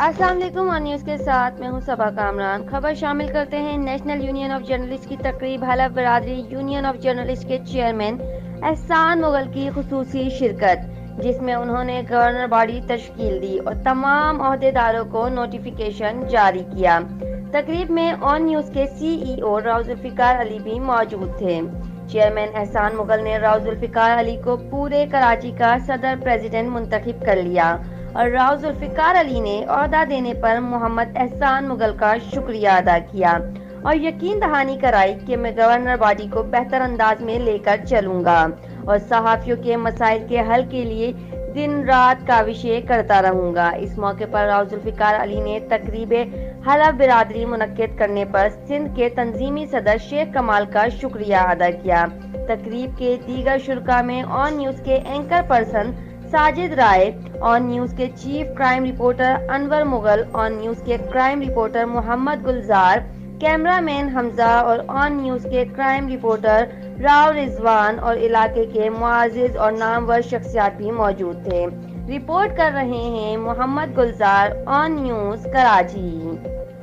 अस्सलाम वालेकुम। On news के साथ मैं हूं सबा कामरान। खबर शामिल करते हैं नेशनल यूनियन ऑफ जर्नलिस्ट की तकरीब। हलफ बरादरी यूनियन ऑफ जर्नलिस्ट के चेयरमैन एहसान मुगल की खुसूसी शिरकत, जिसमें उन्होंने गवर्नर बॉडी तश्कील दी और तमाम अहदेदारों को नोटिफिकेशन जारी किया। तकरीब में ऑन न्यूज़ के CEO राव जुल्फिकार अली भी मौजूद थे। चेयरमैन एहसान मुगल ने राव जुल्फिकार अली को पूरे कराची का सदर प्रेसिडेंट मुंतखब कर लिया और राव जुल्फिकार अली ने ओहदा देने पर मोहम्मद एहसान मुगल का शुक्रिया अदा किया और यकीन दहानी कराई कि मैं गवर्नर बॉडी को बेहतर अंदाज में लेकर चलूंगा और सहाफियों के मसाइल के हल के लिए दिन रात काविशें करता रहूंगा। इस मौके पर राव जुल्फिकार अली ने तकरीब हलफ बिरादरी मुनक्किद करने पर सिंध के तंजीमी सदर शेख कमाल का शुक्रिया अदा किया। तकरीब के दीगर शुरका में ऑन न्यूज़ के anchor person Sajid Rai, on news के chief crime reporter Anwar Mughal, on news के crime reporter Mohammad Gulzar, cameraman Hamza और ऑन न्यूज़ के क्राइम रिपोर्टर राव रिजवान और इलाके के मुआजिज और नामवर शख्सियात भी मौजूद थे। रिपोर्ट कर रहे हैं मोहम्मद गुलजार, ऑन न्यूज़ कराची।